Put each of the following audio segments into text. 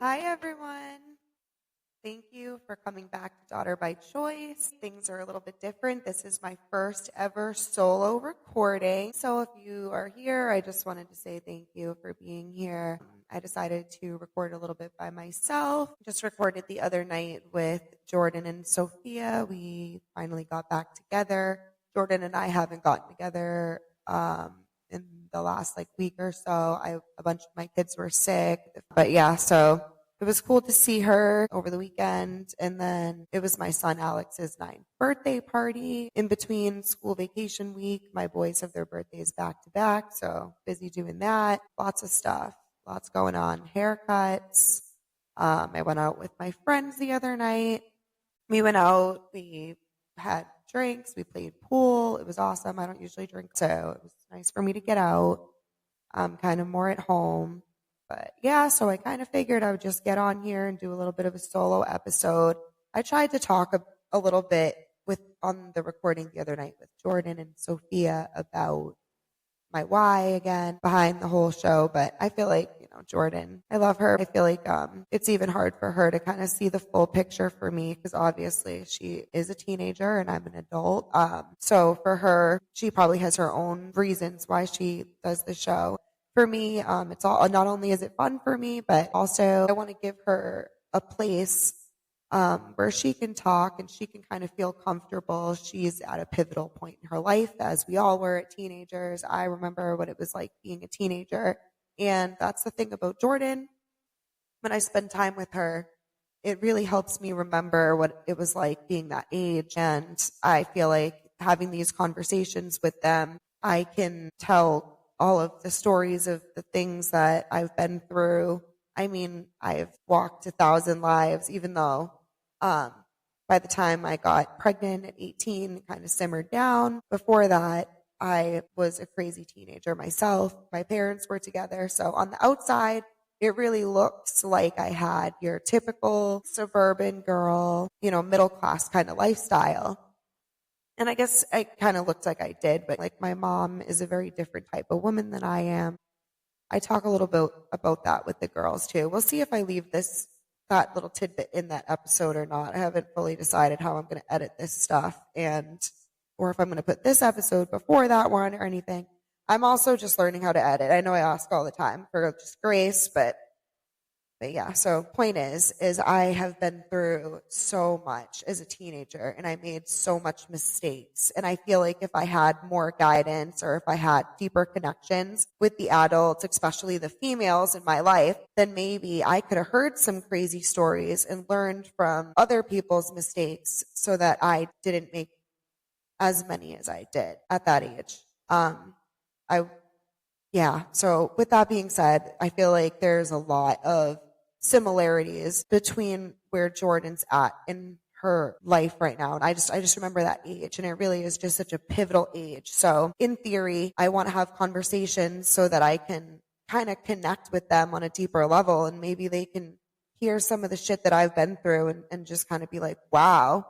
Hi, everyone. Thank you for coming back to Daughter by Choice. Things are a little bit different. This is my first ever solo recording. So if you are here, I just wanted to say thank you for being here. I decided to record a little bit by myself. Just recorded the other night with Jordan and Sophia. We finally got back together. Jordan and I haven't gotten together in the last week or so. A bunch of my kids were sick, but yeah, so it was cool to see her over the weekend. And then it was my son Alex's 9th birthday party in between school vacation week. My boys have their birthdays back to back, so busy doing that. Lots of stuff, lots going on. Haircuts. I went out with my friends the other night. We went out, we had drinks, we played pool. It was awesome. I don't usually drink, so it was nice for me to get out. I'm kind of more at home. But yeah, so I kind of figured I would just get on here and do a little bit of a solo episode. I tried to talk a little bit on the recording the other night with Jordan and Sophia about my why again behind the whole show, but I feel like, Jordan, I love her. I feel like it's even hard for her to kind of see the full picture for me because obviously she is a teenager and I'm an adult. So for her, she probably has her own reasons why she does the show. For me, it's all, not only is it fun for me, but also I want to give her a place where she can talk and she can kind of feel comfortable. She's at a pivotal point in her life, as we all were at teenagers. I remember what it was like being a teenager. And that's the thing about Jordan. When I spend time with her, it really helps me remember what it was like being that age. And I feel like having these conversations with them, I can tell all of the stories of the things that I've been through. I mean, I've walked 1,000 lives, even though by the time I got pregnant at 18, it kind of simmered down. Before that, I was a crazy teenager myself. My parents were together. So on the outside, it really looks like I had your typical suburban girl, middle class kind of lifestyle. And I guess I kind of looked like I did, but my mom is a very different type of woman than I am. I talk a little bit about that with the girls too. We'll see if I leave that little tidbit in that episode or not. I haven't fully decided how I'm going to edit this stuff or if I'm going to put this episode before that one or anything. I'm also just learning how to edit. I know I ask all the time for just grace, but yeah, so point is I have been through so much as a teenager and I made so much mistakes. And I feel like if I had more guidance or if I had deeper connections with the adults, especially the females in my life, then maybe I could have heard some crazy stories and learned from other people's mistakes so that I didn't make as many as I did at that age. So with that being said, I feel like there's a lot of similarities between where Jordan's at in her life right now. And I just remember that age, and it really is just such a pivotal age. So in theory, I want to have conversations so that I can kind of connect with them on a deeper level, and maybe they can hear some of the shit that I've been through and just kind of be like, wow,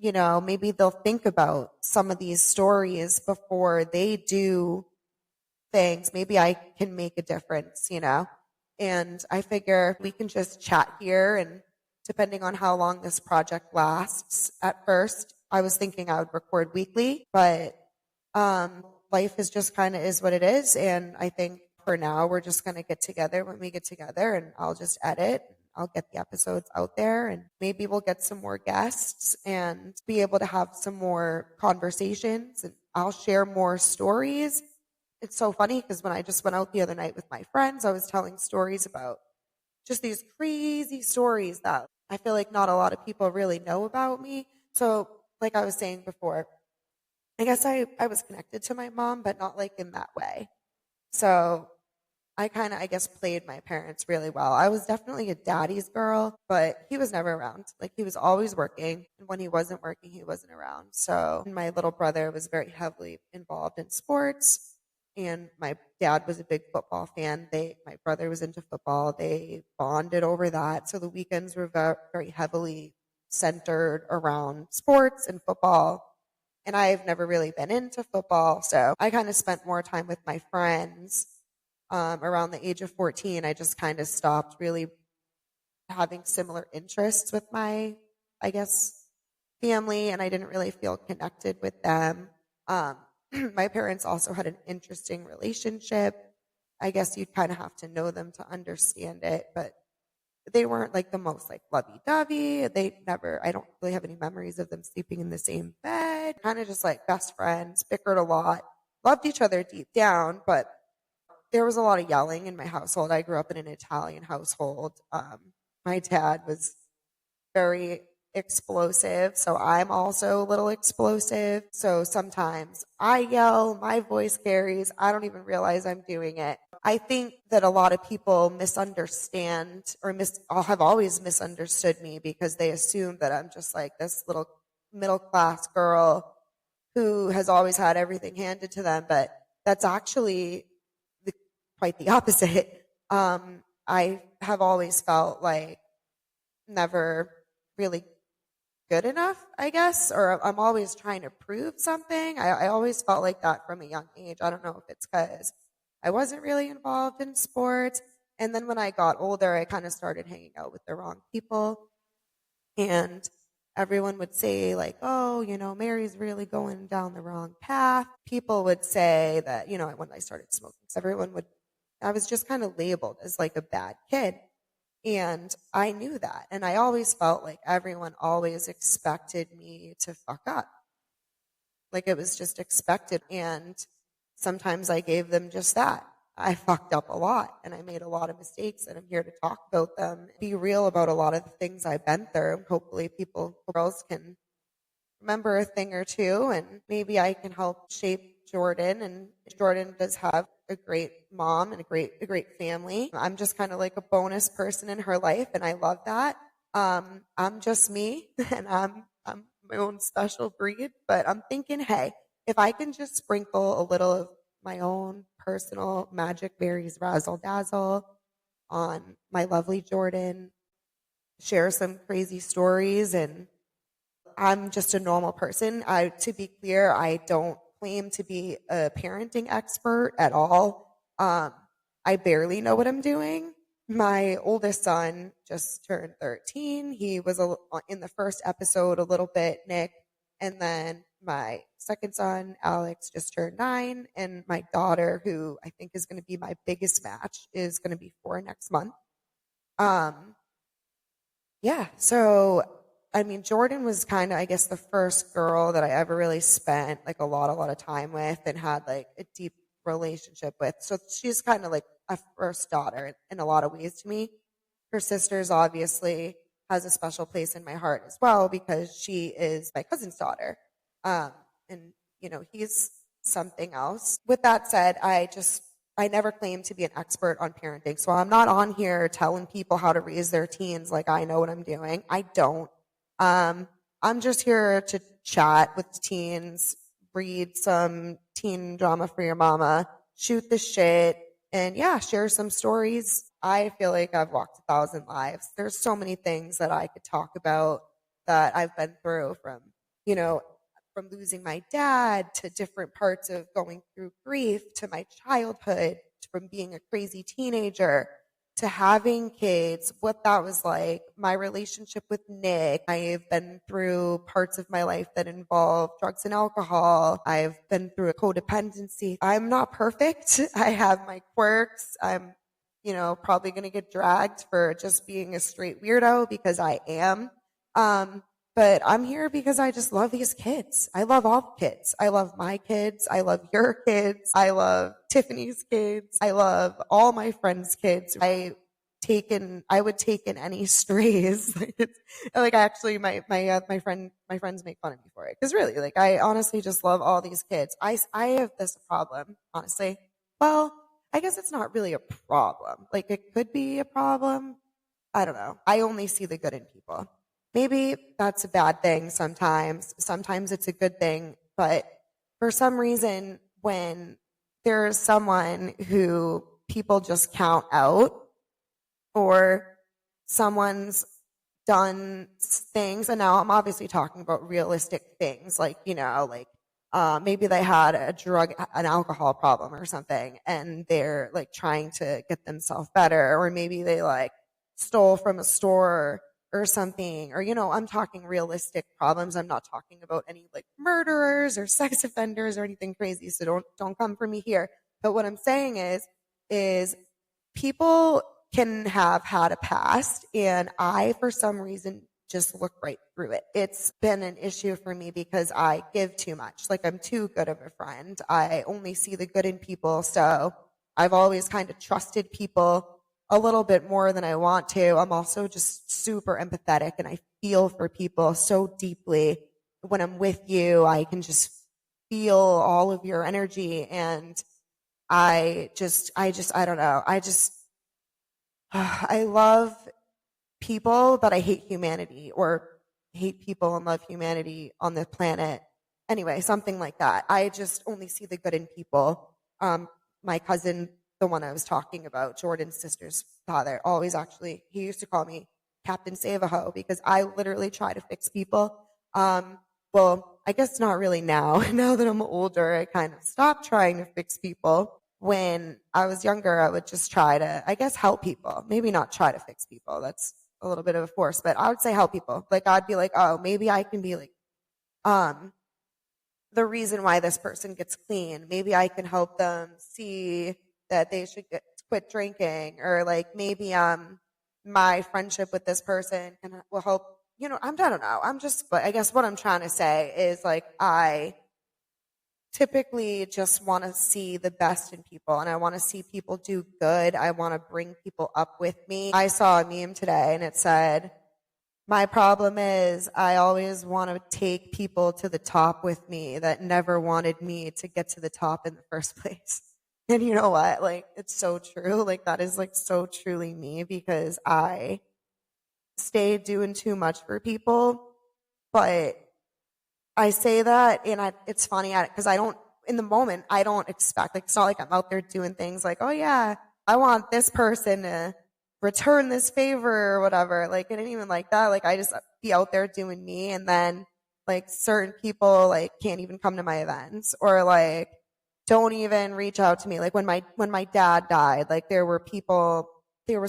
maybe they'll think about some of these stories before they do things. Maybe I can make a difference, And I figure we can just chat here, and depending on how long this project lasts, at first I was thinking I would record weekly, but life is just kind of is what it is. And I think for now we're just going to get together when we get together, and I'll just edit. I'll get the episodes out there, and maybe we'll get some more guests and be able to have some more conversations, and I'll share more stories. It's so funny because when I just went out the other night with my friends, I was telling stories about just these crazy stories that I feel like not a lot of people really know about me. So like I was saying before, I guess I was connected to my mom, but not in that way. So I kind of, I guess, played my parents really well. I was definitely a daddy's girl, but he was never around. He was always working. And when he wasn't working, he wasn't around. So my little brother was very heavily involved in sports. And my dad was a big football fan. My brother was into football. They bonded over that. So the weekends were very heavily centered around sports and football. And I've never really been into football. So I kind of spent more time with my friends. Around the age of 14, I just kind of stopped really having similar interests with my, I guess, family, and I didn't really feel connected with them. Um, my parents also had an interesting relationship. I guess you'd kind of have to know them to understand it, but they weren't like the most like lovey-dovey. They never, I don't really have any memories of them sleeping in the same bed. Kind of just like best friends, bickered a lot, loved each other deep down, but there was a lot of yelling in my household. I grew up in an Italian household. My dad was very explosive, so I'm also a little explosive. So sometimes I yell, my voice carries, I don't even realize I'm doing it. I think that a lot of people misunderstand or have always misunderstood me because they assume that I'm just like this little middle class girl who has always had everything handed to them, but that's actually the, quite the opposite. I have always felt like never really good enough, I guess, or I'm always trying to prove something. I always felt like that from a young age. I don't know if it's because I wasn't really involved in sports. And then when I got older, I kind of started hanging out with the wrong people. And everyone would say, like, oh, Mary's really going down the wrong path. People would say that, when I started smoking, so I was just kind of labeled as like a bad kid. And I knew that. And I always felt like everyone always expected me to fuck up. Like it was just expected. And sometimes I gave them just that. I fucked up a lot and I made a lot of mistakes, and I'm here to talk about them, be real about a lot of the things I've been through. Hopefully girls can remember a thing or two, and maybe I can help shape Jordan. And Jordan does have a great mom and a great family. I'm just kind of like a bonus person in her life, and I love that. I'm just me, and I'm my own special breed. But I'm thinking, hey, if I can just sprinkle a little of my own personal magic berries razzle dazzle on my lovely Jordan, share some crazy stories, and I'm just a normal person. To be clear, I don't claim to be a parenting expert at all. I barely know what I'm doing. My oldest son just turned 13. He was in the first episode a little bit, Nick. And then my second son, Alex, just turned 9. And my daughter, who I think is going to be my biggest match, is going to be 4 next month. Um, yeah. So, I mean, Jordan was kind of, I guess, the first girl that I ever really spent like a lot of time with and had like a deep relationship with. So she's kind of like a first daughter in a lot of ways to me. Her sister's obviously has a special place in my heart as well because she is my cousin's daughter. And he's something else. With that said, I never claimed to be an expert on parenting. So I'm not on here telling people how to raise their teens like I know what I'm doing. I don't. I'm just here to chat with teens, read some teen drama for your mama, shoot the shit, and yeah, share some stories. I feel like I've walked 1,000 lives. There's so many things that I could talk about that I've been through you know, from losing my dad to different parts of going through grief to my childhood, from being a crazy teenager to having kids, what that was like, my relationship with Nick. I've been through parts of my life that involve drugs and alcohol. I've been through a codependency. I'm not perfect. I have my quirks. I'm, probably going to get dragged for just being a straight weirdo because I am. But I'm here because I just love these kids. I love all kids. I love my kids. I love your kids. I love Tiffany's kids. I love all my friends' kids. I would take in any strays. Like actually my friends make fun of me for it. Cause really, like I honestly just love all these kids. I have this problem, honestly. Well, I guess it's not really a problem. Like it could be a problem. I don't know. I only see the good in people. Maybe that's a bad thing sometimes. Sometimes it's a good thing. But for some reason, when there's someone who people just count out, or someone's done things, and now I'm obviously talking about realistic things, like, maybe they had an alcohol problem or something, and they're like trying to get themselves better, or maybe they like stole from a store or something, or, I'm talking realistic problems. I'm not talking about any like murderers or sex offenders or anything crazy. So don't come for me here. But what I'm saying is people can have had a past, and I, for some reason, just look right through it. It's been an issue for me because I give too much. Like, I'm too good of a friend. I only see the good in people. So I've always kind of trusted people a little bit more than I want to. I'm also just super empathetic, and I feel for people so deeply. When I'm with you, I can just feel all of your energy, and I don't know. I love people, but I hate humanity, or hate people and love humanity on the planet. Anyway, something like that. I just only see the good in people. My cousin, the one I was talking about, Jordan's sister's father, he used to call me Captain Save-A-Ho because I literally try to fix people. Well, I guess not really now. Now that I'm older, I kind of stopped trying to fix people. When I was younger, I would just try to, I guess, help people. Maybe not try to fix people. That's a little bit of a force, but I would say help people. Like, I'd be like, oh, maybe I can be like, the reason why this person gets clean. Maybe I can help them see that they should quit drinking, or like maybe my friendship with this person will help. I don't know. But I guess what I'm trying to say is, like, I typically just want to see the best in people, and I want to see people do good. I want to bring people up with me. I saw a meme today, and it said, my problem is I always want to take people to the top with me that never wanted me to get to the top in the first place. And you know what? Like, it's so true. Like, that is like so truly me, because I stay doing too much for people. But I say that, and it's funny because in the moment, I don't expect, like, it's not like I'm out there doing things like, oh yeah, I want this person to return this favor or whatever. Like, it ain't even like that. Like, I just be out there doing me, and then like certain people like can't even come to my events, or like don't even reach out to me. Like, when my dad died, like there was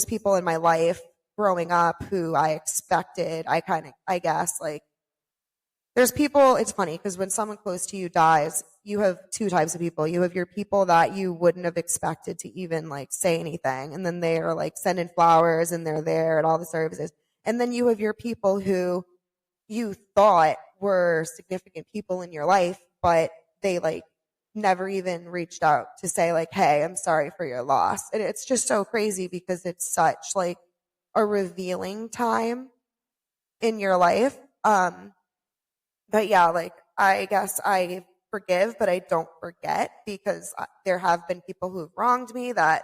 people in my life growing up who I expected, I guess, like, there's people, it's funny because when someone close to you dies, you have two types of people. You have your people that you wouldn't have expected to even like say anything, and then they are like sending flowers and they're there at all the services. And then you have your people who you thought were significant people in your life, but they like never even reached out to say like, hey, I'm sorry for your loss. And it's just so crazy because it's such like a revealing time in your life. But yeah, like, I guess I forgive, but I don't forget, because there have been people who've wronged me that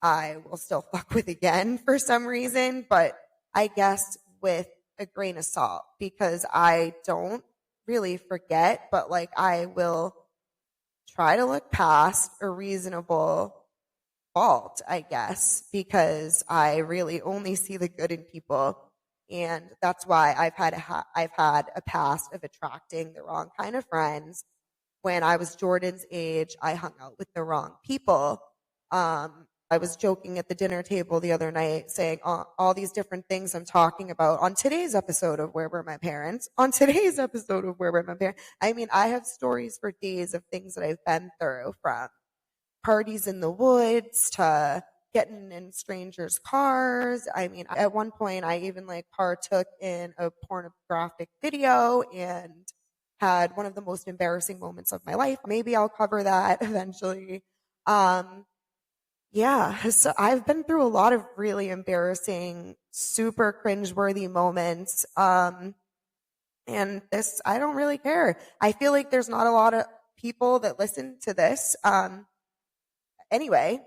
I will still fuck with again for some reason. But I guess with a grain of salt, because I don't really forget, but like, I will try to look past a reasonable fault, I guess, because I really only see the good in people. And that's why I've had a past of attracting the wrong kind of friends. When I was Jordan's age, I hung out with the wrong people. I was joking at the dinner table the other night, saying all these different things I'm talking about on today's episode of Where Were My Parents? On today's episode of Where Were My Parents? I mean, I have stories for days of things that I've been through, from parties in the woods to getting in strangers' cars. I mean, at one point, I even like partook in a pornographic video and had one of the most embarrassing moments of my life. Maybe I'll cover that eventually. Yeah, so I've been through a lot of really embarrassing, super cringeworthy moments. And this, I don't really care. I feel like there's not a lot of people that listen to this. Anyway,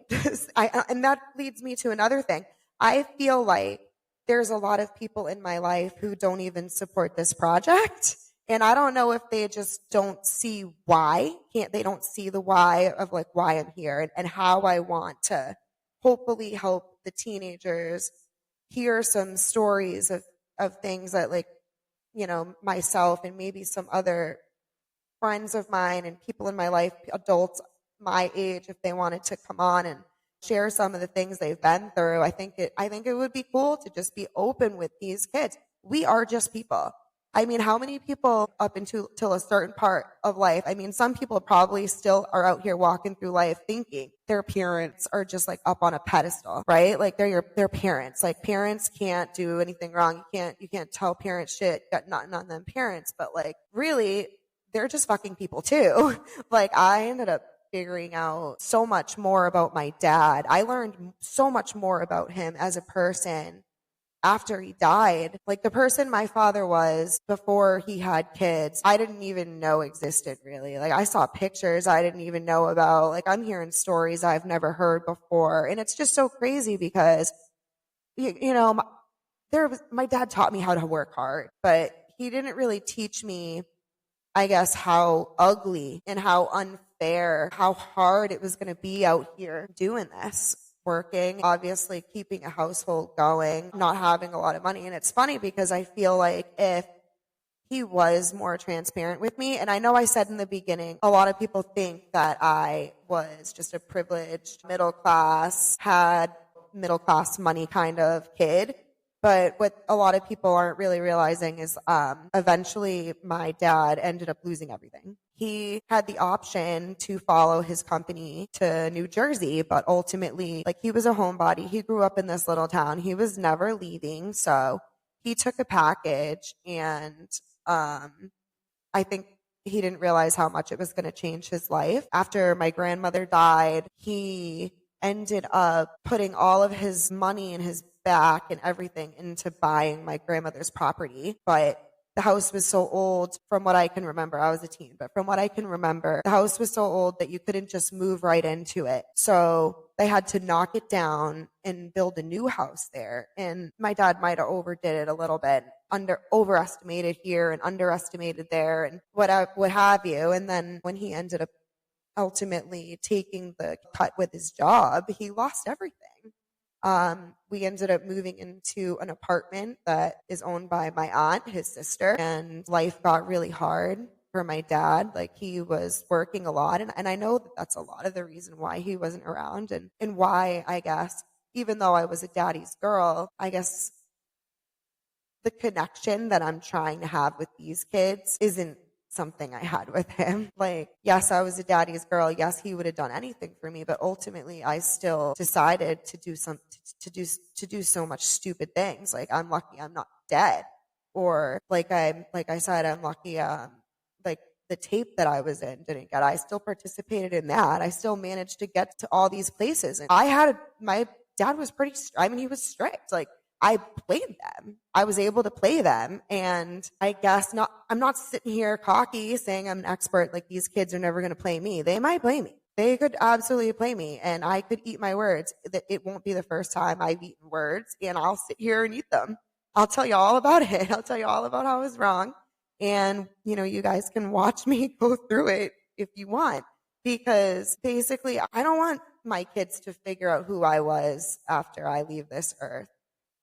and that leads me to another thing. I feel like there's a lot of people in my life who don't even support this project. And I don't know if they just don't see why. They don't see the why of like why I'm here, and how I want to hopefully help the teenagers hear some stories of things that, like, myself and maybe some other friends of mine and people in my life, adults my age, if they wanted to come on and share some of the things they've been through. I think it would be cool to just be open with these kids. We are just people. I mean, how many people up until till a certain part of life? I mean, some people probably still are out here walking through life thinking their parents are just like up on a pedestal, right? Like they're their parents. Like parents can't do anything wrong. You can't tell parents shit. Got nothing on them parents, but like really, they're just fucking people too. Like I ended up figuring out so much more about my dad. I learned so much more about him as a person after he died. Like the person my father was before he had kids, I didn't even know existed really. Like I saw pictures I didn't even know about. Like I'm hearing stories I've never heard before. And it's just so crazy because, you know, my dad taught me how to work hard, but he didn't really teach me, I guess, how ugly and how unfair, how hard it was going to be out here doing this, working, obviously keeping a household going, not having a lot of money. And it's funny because I feel like if he was more transparent with me, and I know I said in the beginning, a lot of people think that I was just a privileged middle class, had middle class money kind of kid. But what a lot of people aren't really realizing is eventually my dad ended up losing everything. He had the option to follow his company to New Jersey, but ultimately, like he was a homebody. He grew up in this little town. He was never leaving. So he took a package and I think he didn't realize how much it was going to change his life. After my grandmother died, he ended up putting all of his money and his back and everything into buying my grandmother's property. But the house was so old from what I can remember. I was a teen, but from what I can remember, the house was so old that you couldn't just move right into it. So they had to knock it down and build a new house there. And my dad might have overdid it a little bit, overestimated here and underestimated there and what have you. And then when he ended up ultimately taking the cut with his job, he lost everything. We ended up moving into an apartment that is owned by my aunt, his sister, and life got really hard for my dad. Like he was working a lot. And I know that that's a lot of the reason why he wasn't around and why, I guess, even though I was a daddy's girl, I guess the connection that I'm trying to have with these kids isn't something I had with him. Like, yes, I was a daddy's girl. Yes, he would have done anything for me, but ultimately I still decided to do so much stupid things. Like I'm lucky I'm not dead. Or like I said, I'm lucky like the tape that I was in didn't get. I still participated in that. I still managed to get to all these places. And my dad was he was strict. Like I played them. I was able to play them. And I guess I'm not sitting here cocky saying I'm an expert. Like these kids are never going to play me. They might play me. They could absolutely play me and I could eat my words. That it won't be the first time I've eaten words and I'll sit here and eat them. I'll tell you all about it. I'll tell you all about how I was wrong. And, you know, you guys can watch me go through it if you want, because basically I don't want my kids to figure out who I was after I leave this earth.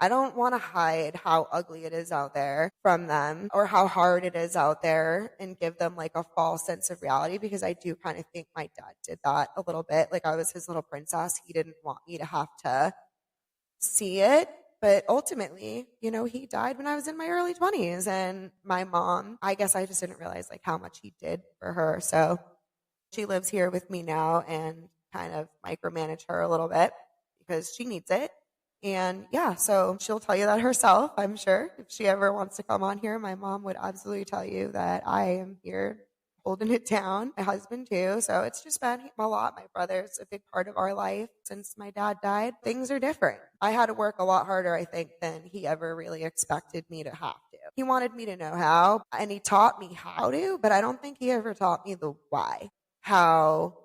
I don't want to hide how ugly it is out there from them or how hard it is out there and give them like a false sense of reality, because I do kind of think my dad did that a little bit. Like I was his little princess. He didn't want me to have to see it. But ultimately, you know, he died when I was in my early 20s. And my mom, I guess I just didn't realize like how much he did for her. So she lives here with me now and kind of micromanage her a little bit because she needs it. And yeah, so she'll tell you that herself, I'm sure. If she ever wants to come on here, my mom would absolutely tell you that I am here holding it down. My husband too. So it's just been a lot. My brother's a big part of our life since my dad died. Things are different. I had to work a lot harder, I think, than he ever really expected me to have to. He wanted me to know how, and he taught me how to, but I don't think he ever taught me the why. How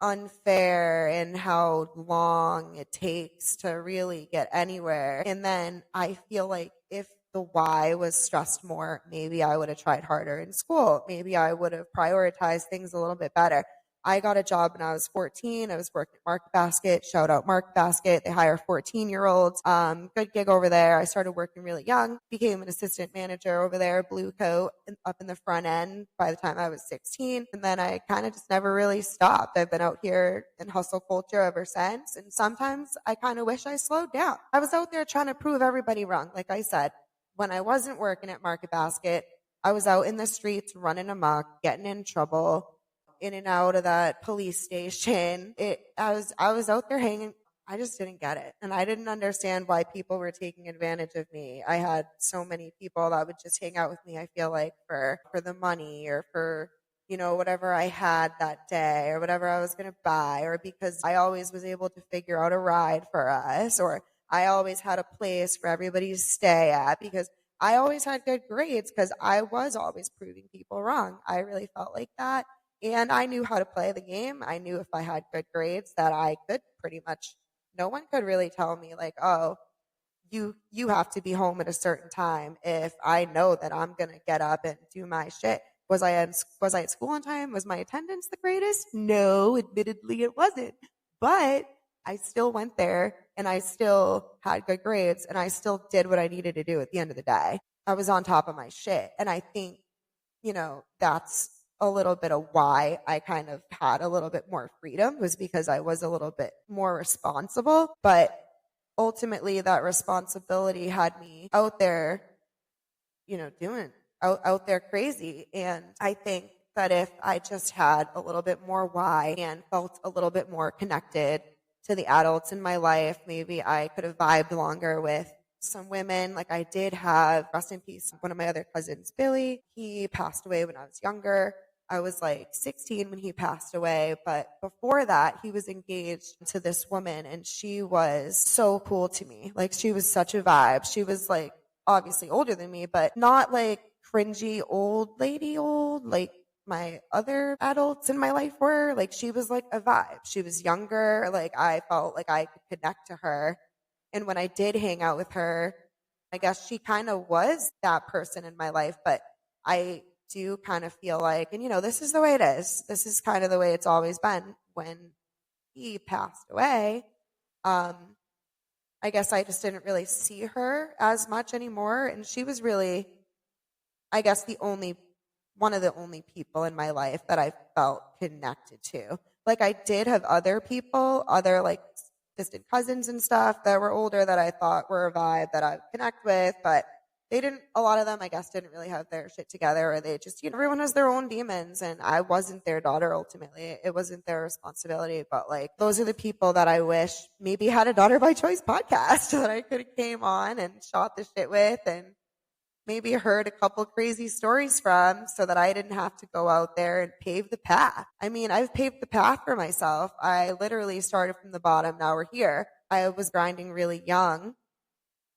unfair and how long it takes to really get anywhere. And then I feel like if the why was stressed more, maybe I would have tried harder in school. Maybe I would have prioritized things a little bit better. I got a job when I was 14. I was working at Market Basket. Shout out Market Basket. They hire 14-year-olds. Good gig over there. I started working really young, became an assistant manager over there, blue coat up in the front end by the time I was 16. And then I kind of just never really stopped. I've been out here in hustle culture ever since. And sometimes I kind of wish I slowed down. I was out there trying to prove everybody wrong. Like I said, when I wasn't working at Market Basket, I was out in the streets running amok, getting in trouble, in and out of that police station. I was out there hanging. I just didn't get it. And I didn't understand why people were taking advantage of me. I had so many people that would just hang out with me, I feel like, for the money or for, whatever I had that day or whatever I was going to buy, or because I always was able to figure out a ride for us, or I always had a place for everybody to stay at because I always had good grades because I was always proving people wrong. I really felt like that. And I knew how to play the game. I knew if I had good grades that I could pretty much, no one could really tell me like, oh, you have to be home at a certain time if I know that I'm going to get up and do my shit. Was I at school on time? Was my attendance the greatest? No, admittedly it wasn't. But I still went there and I still had good grades and I still did what I needed to do at the end of the day. I was on top of my shit. And I think, that's a little bit of why I kind of had a little bit more freedom, was because I was a little bit more responsible. But ultimately that responsibility had me out there, doing out there crazy. And I think that if I just had a little bit more why and felt a little bit more connected to the adults in my life, maybe I could have vibed longer with some women. Like I did have, rest in peace, one of my other cousins, Billy. He passed away when I was younger. I was like 16 when he passed away. But before that, he was engaged to this woman and she was so cool to me. Like she was such a vibe. She was like obviously older than me, but not like cringy old lady old like my other adults in my life were. Like she was like a vibe. She was younger. Like I felt like I could connect to her. And when I did hang out with her, I guess she kind of was that person in my life, but I do kind of feel like, and this is the way it is. This is kind of the way it's always been. When he passed away, I guess I just didn't really see her as much anymore. And she was really, I guess, one of the only people in my life that I felt connected to. Like I did have other people, other like distant cousins and stuff that were older that I thought were a vibe that I'd connect with, but a lot of them, I guess, didn't really have their shit together, or they just, everyone has their own demons, and I wasn't their daughter ultimately. It wasn't their responsibility, but like, those are the people that I wish maybe had a Daughter by Choice podcast that I could have came on and shot the shit with and maybe heard a couple crazy stories from so that I didn't have to go out there and pave the path. I mean, I've paved the path for myself. I literally started from the bottom. Now we're here. I was grinding really young.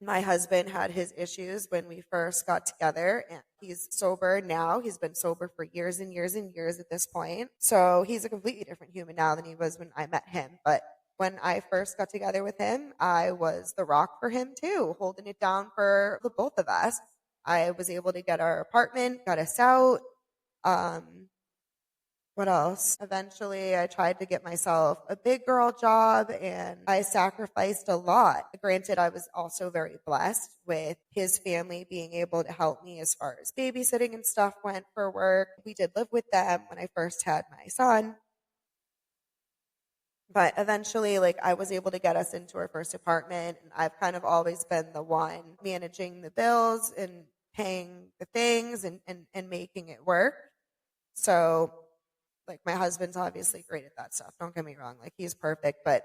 My husband had his issues when we first got together, and he's sober now. He's been sober for years and years and years at this point. So he's a completely different human now than he was when I met him. But when I first got together with him, I was the rock for him too, holding it down for the both of us. I was able to get our apartment, got us out. What else? Eventually, I tried to get myself a big girl job and I sacrificed a lot. Granted, I was also very blessed with his family being able to help me as far as babysitting and stuff went for work. We did live with them when I first had my son. But eventually, like, I was able to get us into our first apartment, and I've kind of always been the one managing the bills and paying the things and making it work. So, like, my husband's obviously great at that stuff. Don't get me wrong. Like, he's perfect. But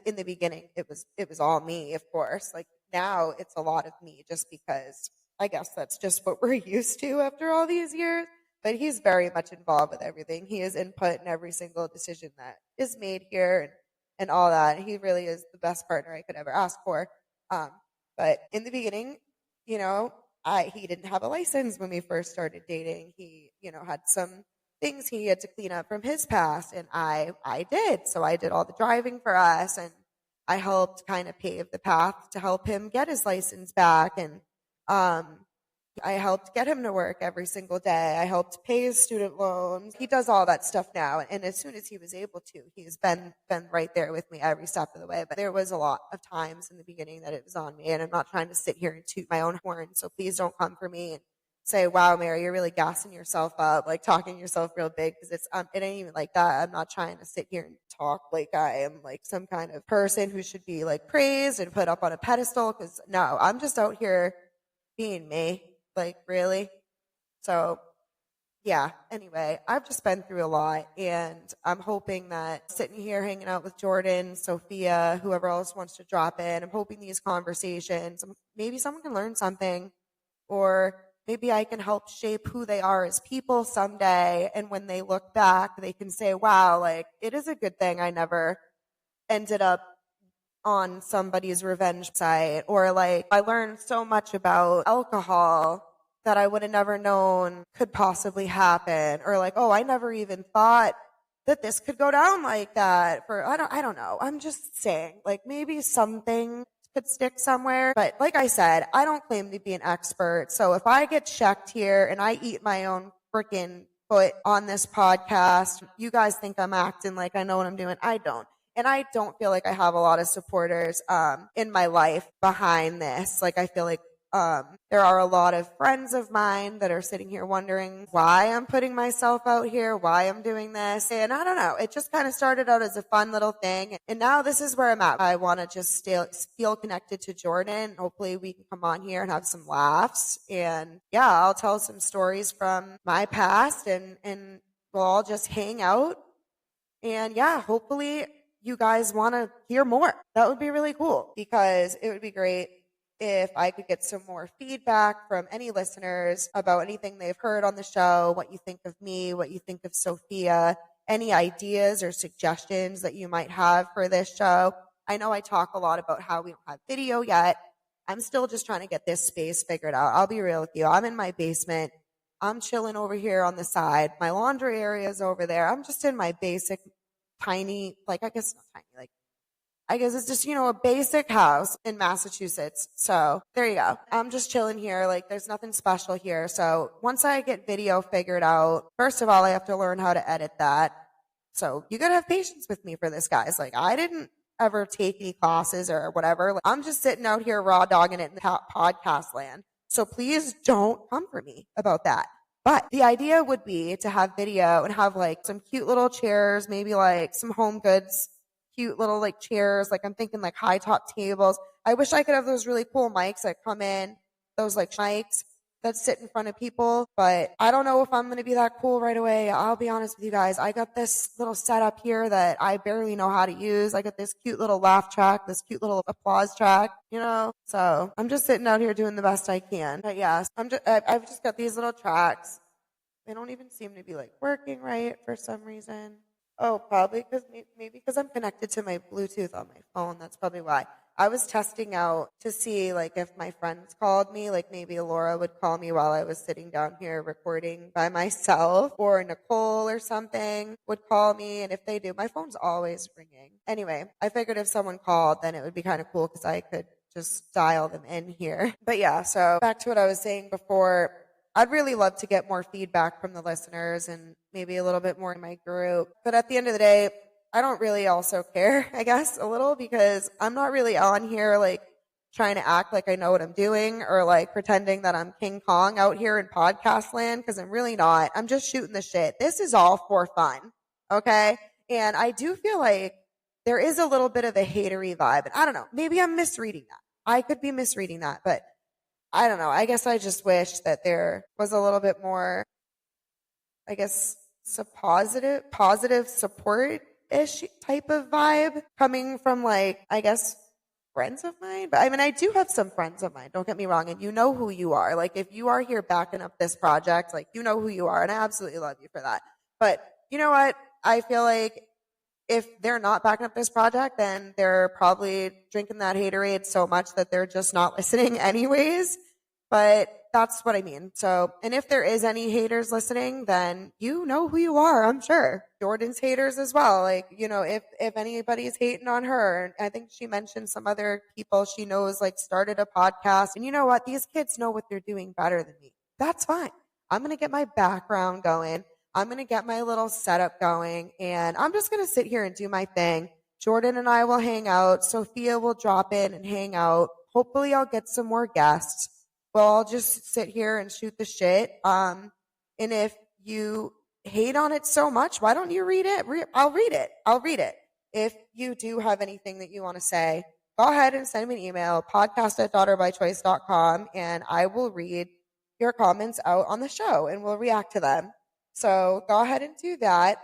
in the beginning, it was all me, of course. Like, now it's a lot of me just because I guess that's just what we're used to after all these years. But he's very much involved with everything. He has input in every single decision that is made here and all that. He really is the best partner I could ever ask for. But in the beginning, he didn't have a license when we first started dating. He, had some things he had to clean up from his past, and I did. So I did all the driving for us, and I helped kind of pave the path to help him get his license back. And I helped get him to work every single day. I helped pay his student loans. He does all that stuff now. And as soon as he was able to, he's been right there with me every step of the way. But there was a lot of times in the beginning that it was on me. And I'm not trying to sit here and toot my own horn. So please don't come for me and say, wow, Mary, you're really gassing yourself up, like talking yourself real big, because it ain't even like that. I'm not trying to sit here and talk like I am like some kind of person who should be like praised and put up on a pedestal, because no, I'm just out here being me, like really. So yeah, anyway, I've just been through a lot, and I'm hoping that sitting here hanging out with Jordan, Sophia, whoever else wants to drop in, I'm hoping these conversations, maybe someone can learn something, or maybe I can help shape who they are as people someday. And when they look back, they can say, wow, like it is a good thing I never ended up on somebody's revenge site. Or like I learned so much about alcohol that I would have never known could possibly happen. Or like, oh, I never even thought that this could go down like that. I don't know. I'm just saying, like maybe something could stick somewhere. But like I said, I don't claim to be an expert. So if I get checked here and I eat my own freaking foot on this podcast, you guys think I'm acting like I know what I'm doing. I don't. And I don't feel like I have a lot of supporters in my life behind this. Like I feel like there are a lot of friends of mine that are sitting here wondering why I'm putting myself out here, why I'm doing this. And I don't know. It just kind of started out as a fun little thing. And now this is where I'm at. I want to just feel connected to Jordan. Hopefully we can come on here and have some laughs. And yeah, I'll tell some stories from my past, and we'll all just hang out. And yeah, hopefully you guys want to hear more. That would be really cool, because it would be great if I could get some more feedback from any listeners about anything they've heard on the show, what you think of me, what you think of Sophia, any ideas or suggestions that you might have for this show. I know I talk a lot about how we don't have video yet. I'm still just trying to get this space figured out. I'll be real with you. I'm in my basement. I'm chilling over here on the side. My laundry area is over there. I'm just in my basic tiny, like I guess not tiny, like I guess it's just, a basic house in Massachusetts. So there you go. I'm just chilling here. Like there's nothing special here. So once I get video figured out, first of all, I have to learn how to edit that. So you gotta have patience with me for this, guys. Like I didn't ever take any classes or whatever. Like, I'm just sitting out here raw dogging it in the podcast land. So please don't come for me about that. But the idea would be to have video and have like some cute little chairs, maybe like some home goods, cute little like chairs. Like I'm thinking like high top tables. I wish I could have those really cool mics that come in, those like mics that sit in front of people. But I don't know if I'm going to be that cool right away. I'll be honest with you guys. I got this little setup here that I barely know how to use. I got this cute little laugh track, this cute little applause track, So I'm just sitting out here doing the best I can. But yeah, I've just got these little tracks. They don't even seem to be like working right for some reason. Oh, probably because I'm connected to my Bluetooth on my phone. That's probably why. I was testing out to see like if my friends called me, like maybe Laura would call me while I was sitting down here recording by myself, or Nicole or something would call me. And if they do, my phone's always ringing. Anyway, I figured if someone called, then it would be kind of cool because I could just dial them in here. But yeah, so back to what I was saying before. I'd really love to get more feedback from the listeners and maybe a little bit more in my group. But at the end of the day, I don't really also care, I guess, a little, because I'm not really on here like trying to act like I know what I'm doing or like pretending that I'm King Kong out here in podcast land, because I'm really not. I'm just shooting the shit. This is all for fun. Okay. And I do feel like there is a little bit of a hatery vibe. And I don't know, maybe I'm misreading that. I could be misreading that, but I don't know. I guess I just wish that there was a little bit more, I guess, positive support-ish type of vibe coming from like, I guess, friends of mine. But I mean, I do have some friends of mine. Don't get me wrong. And you know who you are. Like if you are here backing up this project, like you know who you are. And I absolutely love you for that. But you know what? I feel like if they're not backing up this project, then they're probably drinking that haterade so much that they're just not listening anyways. But that's what I mean. So, and if there is any haters listening, then you know who you are, I'm sure. Jordan's haters as well. Like, if anybody's hating on her, and I think she mentioned some other people she knows like started a podcast. And you know what? These kids know what they're doing better than me. That's fine. I'm going to get my background going. I'm going to get my little setup going, and I'm just going to sit here and do my thing. Jordan and I will hang out. Sophia will drop in and hang out. Hopefully I'll get some more guests. Well, I'll just sit here and shoot the shit. And if you hate on it so much, why don't you read it? I'll read it. I'll read it. If you do have anything that you want to say, go ahead and send me an email, podcast@daughterbychoice.com, and I will read your comments out on the show and we'll react to them. So go ahead and do that.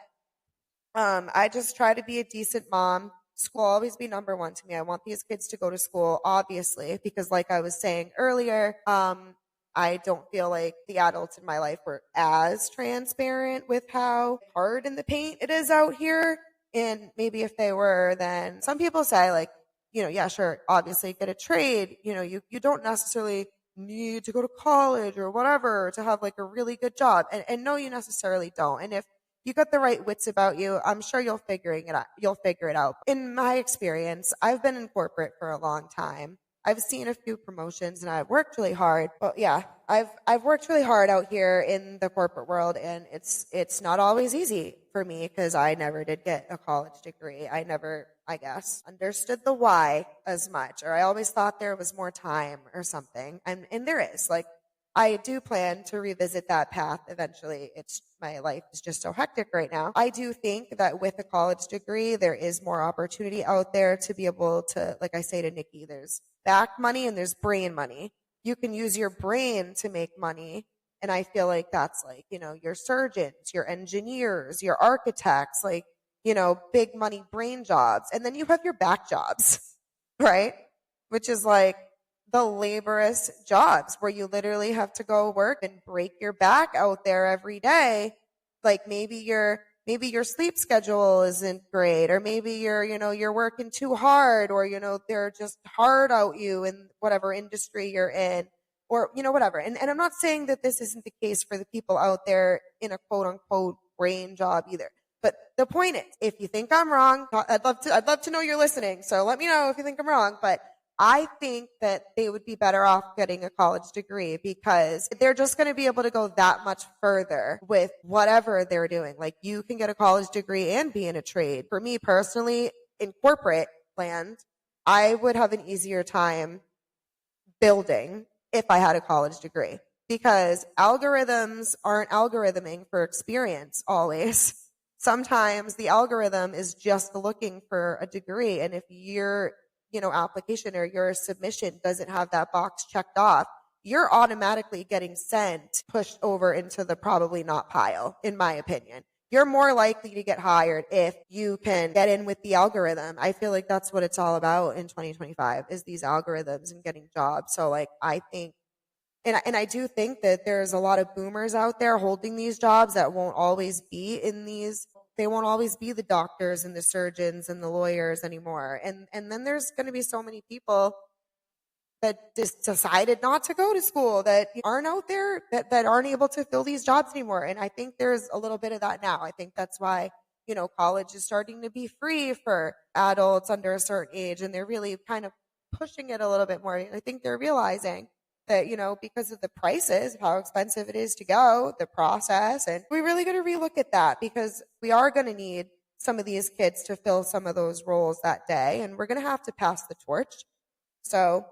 I just try to be a decent mom. School will always be number one to me. I want these kids to go to school, obviously, because like I was saying earlier, I don't feel like the adults in my life were as transparent with how hard in the paint it is out here. And maybe if they were, then some people say like, yeah, sure, obviously get a trade. You don't necessarily need to go to college or whatever to have like a really good job. And no, you necessarily don't. And if you got the right wits about you, I'm sure you'll figure it out. In my experience, I've been in corporate for a long time. I've seen a few promotions and I've worked really hard. But yeah, I've worked really hard out here in the corporate world, and it's not always easy for me because I never did get a college degree. I never, I guess, understood the why as much, or I always thought there was more time or something. And there is. Like, I do plan to revisit that path eventually. My life is just so hectic right now. I do think that with a college degree, there is more opportunity out there to be able to, like I say to Nikki, there's back money and there's brain money. You can use your brain to make money. And I feel like that's like, your surgeons, your engineers, your architects, like, big money brain jobs. And then you have your back jobs, right? Which is like the laborious jobs where you literally have to go work and break your back out there every day. Like maybe your sleep schedule isn't great, or maybe you're working too hard, or they're just hard out you in whatever industry you're in, or whatever. And I'm not saying that this isn't the case for the people out there in a quote unquote brain job either. But the point is, if you think I'm wrong, I'd love to know you're listening. So let me know if you think I'm wrong. But I think that they would be better off getting a college degree because they're just going to be able to go that much further with whatever they're doing. Like, you can get a college degree and be in a trade. For me personally, in corporate land, I would have an easier time building if I had a college degree, because algorithms aren't algorithming for experience always. Sometimes the algorithm is just looking for a degree, and if your application or your submission doesn't have that box checked off, you're automatically getting pushed over into the probably not pile, in my opinion. You're more likely to get hired if you can get in with the algorithm. I feel like that's what it's all about in 2025, is these algorithms and getting jobs. So like, I think, and I do think that there's a lot of boomers out there holding these jobs that won't always be they won't always be the doctors and the surgeons and the lawyers anymore. And then there's going to be so many people that just decided not to go to school, that aren't out there, that aren't able to fill these jobs anymore. And I think there's a little bit of that now. I think that's why, college is starting to be free for adults under a certain age. And they're really kind of pushing it a little bit more. I think they're realizing that, because of the prices, how expensive it is to go, the process. And we really got to relook at that, because we are going to need some of these kids to fill some of those roles that day. And we're going to have to pass the torch. So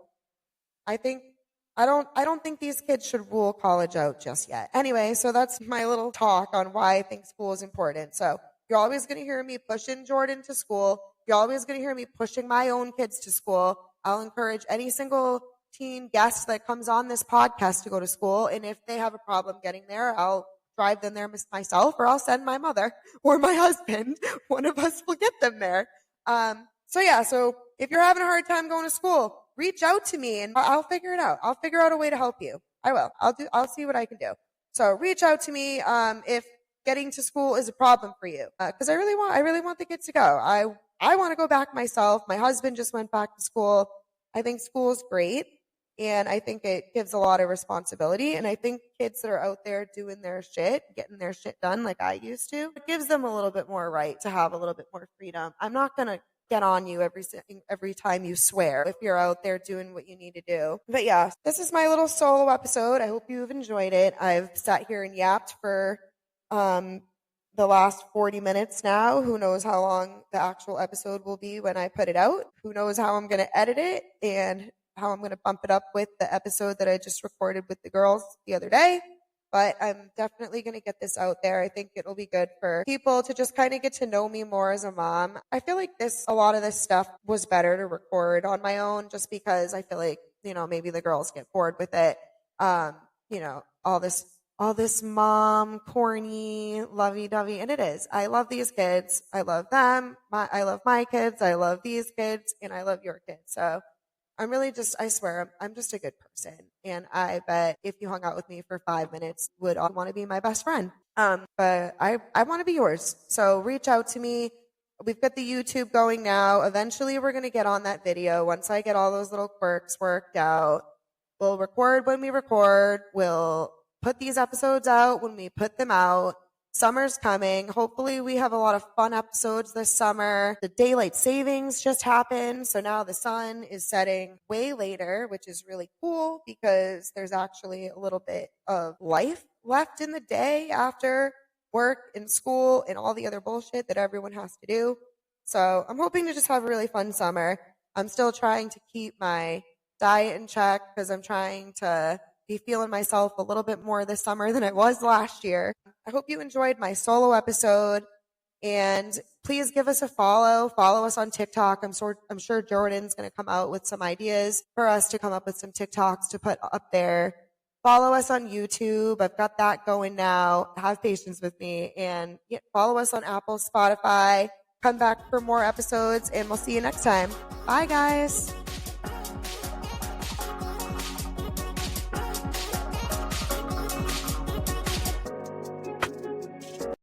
I don't think these kids should rule college out just yet. Anyway, so that's my little talk on why I think school is important. So you're always going to hear me pushing Jordan to school. You're always going to hear me pushing my own kids to school. I'll encourage any single teen guest that comes on this podcast to go to school. And if they have a problem getting there, I'll drive them there myself, or I'll send my mother or my husband. One of us will get them there. So if you're having a hard time going to school, reach out to me and I'll figure it out. I'll figure out a way to help you. I will. I'll see what I can do. So reach out to me if getting to school is a problem for you, because I really want the kids to go. I want to go back myself. My husband just went back to school. I think school is great. And I think it gives a lot of responsibility. And I think kids that are out there doing their shit, getting their shit done like I used to, it gives them a little bit more right to have a little bit more freedom. I'm not going to get on you every time you swear if you're out there doing what you need to do. But yeah, this is my little solo episode. I hope you've enjoyed it. I've sat here and yapped for the last 40 minutes now. Who knows how long the actual episode will be when I put it out? Who knows how I'm going to edit it and how I'm going to bump it up with the episode that I just recorded with the girls the other day. But I'm definitely going to get this out there. I think it'll be good for people to just kind of get to know me more as a mom. I feel like a lot of this stuff was better to record on my own just because I feel like, maybe the girls get bored with it. All this mom, corny, lovey-dovey, and it is. I love these kids. I love them. I love my kids. I love these kids, and I love your kids. So I swear, I'm just a good person. And I bet if you hung out with me for 5 minutes, would want to be my best friend. But I want to be yours. So reach out to me. We've got the YouTube going now. Eventually, we're going to get on that video. Once I get all those little quirks worked out, we'll record when we record. We'll put these episodes out when we put them out. Summer's coming. Hopefully we have a lot of fun episodes this summer. The daylight savings just happened. So now the sun is setting way later, which is really cool because there's actually a little bit of life left in the day after work and school and all the other bullshit that everyone has to do. So I'm hoping to just have a really fun summer. I'm still trying to keep my diet in check because I'm trying to be feeling myself a little bit more this summer than I was last year. I hope you enjoyed my solo episode, and please give us a follow. Follow us on TikTok. I'm sure Jordan's going to come out with some ideas for us to come up with some TikToks to put up there. Follow us on YouTube. I've got that going now. Have patience with me, and follow us on Apple, Spotify. Come back for more episodes, and we'll see you next time. Bye, guys.